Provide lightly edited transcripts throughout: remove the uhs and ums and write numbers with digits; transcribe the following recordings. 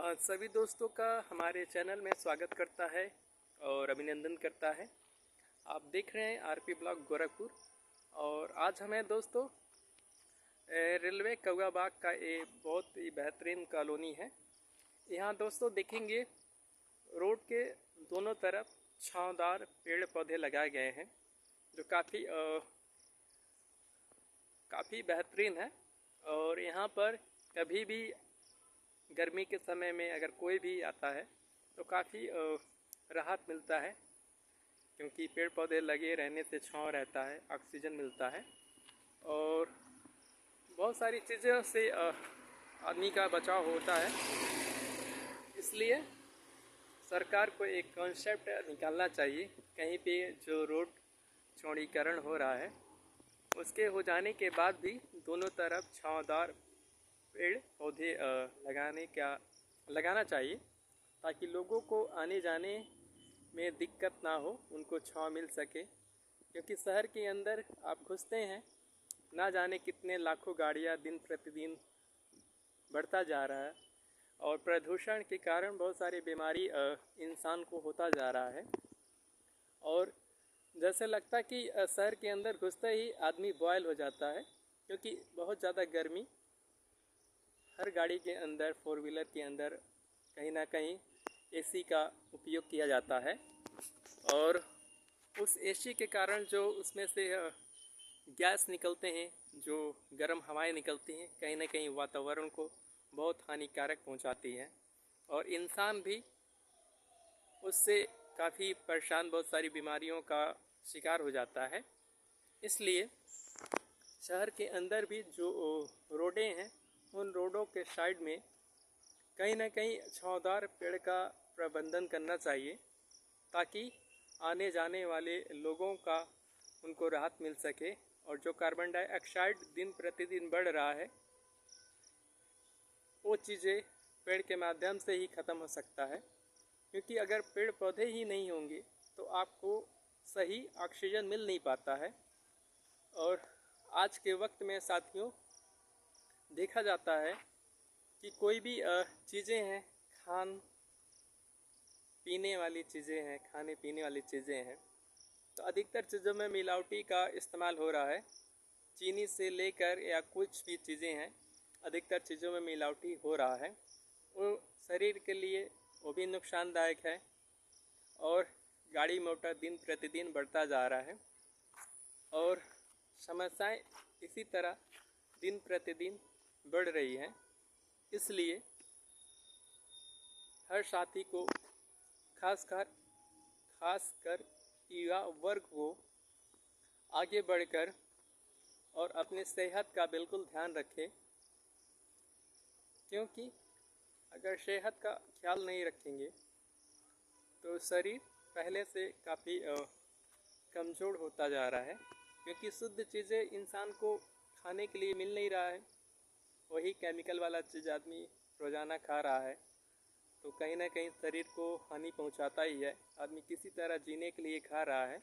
सभी दोस्तों का हमारे चैनल में स्वागत करता है और अभिनंदन करता है। आप देख रहे हैं आरपी ब्लॉग गोरखपुर। और आज हमें दोस्तों रेलवे कौवा बाग का एक बहुत ही बेहतरीन कॉलोनी है। यहाँ दोस्तों देखेंगे रोड के दोनों तरफ छांवदार पेड़ पौधे लगाए गए हैं जो काफ़ी बेहतरीन है। और यहाँ पर कभी भी गर्मी के समय में अगर कोई भी आता है तो काफ़ी राहत मिलता है, क्योंकि पेड़ पौधे लगे रहने से छांव रहता है, ऑक्सीजन मिलता है और बहुत सारी चीज़ों से आदमी का बचाव होता है। इसलिए सरकार को एक कॉन्सेप्ट निकालना चाहिए। कहीं पे जो रोड चौड़ीकरण हो रहा है उसके हो जाने के बाद भी दोनों तरफ छांवदार पेड़ पौधे लगाना चाहिए, ताकि लोगों को आने जाने में दिक्कत ना हो, उनको छांव मिल सके। क्योंकि शहर के अंदर आप घुसते हैं, ना जाने कितने लाखों गाड़ियां दिन प्रतिदिन बढ़ता जा रहा है और प्रदूषण के कारण बहुत सारी बीमारी इंसान को होता जा रहा है। और जैसे लगता है कि शहर के अंदर घुसते ही आदमी बॉयल हो जाता है, क्योंकि बहुत ज़्यादा गर्मी हर गाड़ी के अंदर, फोर व्हीलर के अंदर कहीं ना कहीं एसी का उपयोग किया जाता है। और उस एसी के कारण जो उसमें से गैस निकलते हैं, जो गर्म हवाएं निकलती हैं, कहीं ना कहीं वातावरण को बहुत हानिकारक पहुंचाती है और इंसान भी उससे काफ़ी परेशान, बहुत सारी बीमारियों का शिकार हो जाता है। इसलिए शहर के अंदर भी जो रोडें हैं, उन रोडों के साइड में कहीं ना कहीं छांवदार पेड़ का प्रबंधन करना चाहिए, ताकि आने जाने वाले लोगों का उनको राहत मिल सके। और जो कार्बन डाइऑक्साइड दिन प्रतिदिन बढ़ रहा है, वो चीज़ें पेड़ के माध्यम से ही ख़त्म हो सकता है। क्योंकि अगर पेड़ पौधे ही नहीं होंगे तो आपको सही ऑक्सीजन मिल नहीं पाता है। और आज के वक्त में साथियों देखा जाता है कि कोई भी चीज़ें हैं, खाने पीने वाली चीज़ें हैं, तो अधिकतर चीज़ों में मिलावटी का इस्तेमाल हो रहा है। चीनी से लेकर या कुछ भी चीज़ें हैं, अधिकतर चीज़ों में मिलावटी हो रहा है। वो शरीर के लिए वो भी नुकसानदायक है और गाड़ी मोटर दिन प्रतिदिन बढ़ता जा रहा है और समस्याएं इसी तरह दिन प्रतिदिन बढ़ रही हैं। इसलिए हर साथी को, खासकर युवा वर्ग को आगे बढ़कर और अपने सेहत का बिल्कुल ध्यान रखें। क्योंकि अगर सेहत का ख्याल नहीं रखेंगे तो शरीर पहले से काफ़ी कमज़ोर होता जा रहा है। क्योंकि शुद्ध चीज़ें इंसान को खाने के लिए मिल नहीं रहा है, वही केमिकल वाला चीज़ आदमी रोज़ाना खा रहा है, तो कहीं ना कहीं शरीर को हानि पहुंचाता ही है। आदमी किसी तरह जीने के लिए खा रहा है।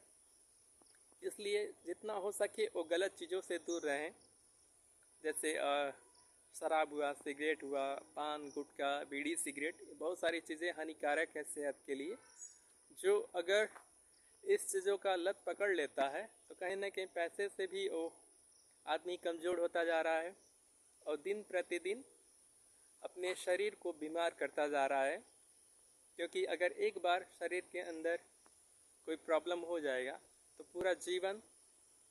इसलिए जितना हो सके वो गलत चीज़ों से दूर रहें, जैसे शराब हुआ, सिगरेट हुआ, पान गुटखा, बीड़ी सिगरेट, बहुत सारी चीज़ें हानिकारक है सेहत के लिए। जो अगर इस चीज़ों का लत पकड़ लेता है तो कहीं ना कहीं पैसे से भी वो आदमी कमज़ोर होता जा रहा है और दिन प्रतिदिन अपने शरीर को बीमार करता जा रहा है। क्योंकि अगर एक बार शरीर के अंदर कोई प्रॉब्लम हो जाएगा तो पूरा जीवन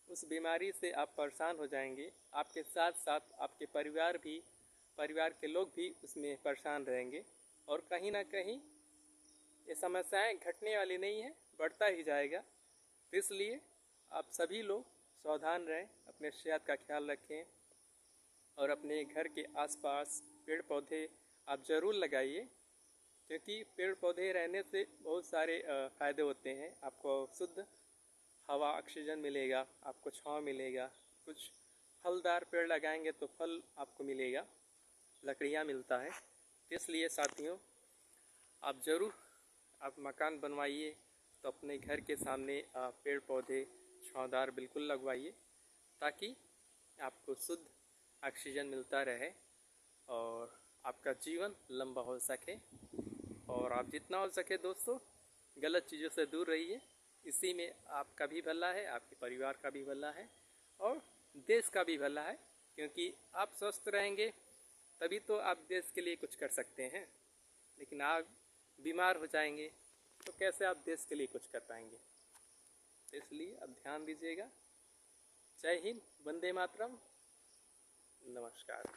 उस बीमारी से आप परेशान हो जाएंगे। आपके साथ साथ आपके परिवार के लोग भी उसमें परेशान रहेंगे और कहीं ना कहीं ये समस्याएं घटने वाली नहीं है, बढ़ता ही जाएगा। तो इसलिए आप सभी लोग सावधान रहें, अपने सेहत का ख्याल रखें और अपने घर के आसपास पेड़ पौधे आप ज़रूर लगाइए। क्योंकि पेड़ पौधे रहने से बहुत सारे फ़ायदे होते हैं। आपको शुद्ध हवा, ऑक्सीजन मिलेगा, आपको छांव मिलेगा। कुछ फलदार पेड़ लगाएंगे तो फल आपको मिलेगा, लकड़ियाँ मिलता है। इसलिए साथियों आप मकान बनवाइए तो अपने घर के सामने पेड़ पौधे छांवदार बिल्कुल लगवाइए, ताकि आपको शुद्ध ऑक्सीजन मिलता रहे और आपका जीवन लंबा हो सके। और आप जितना हो सके दोस्तों गलत चीज़ों से दूर रहिए। इसी में आपका भी भला है, आपके परिवार का भी भला है और देश का भी भला है, क्योंकि आप स्वस्थ रहेंगे तभी तो आप देश के लिए कुछ कर सकते हैं। लेकिन आप बीमार हो जाएंगे तो कैसे आप देश के लिए कुछ कर पाएंगे। इसलिए अब ध्यान दीजिएगा। जय हिंद, वंदे मातरम, नमस्कार।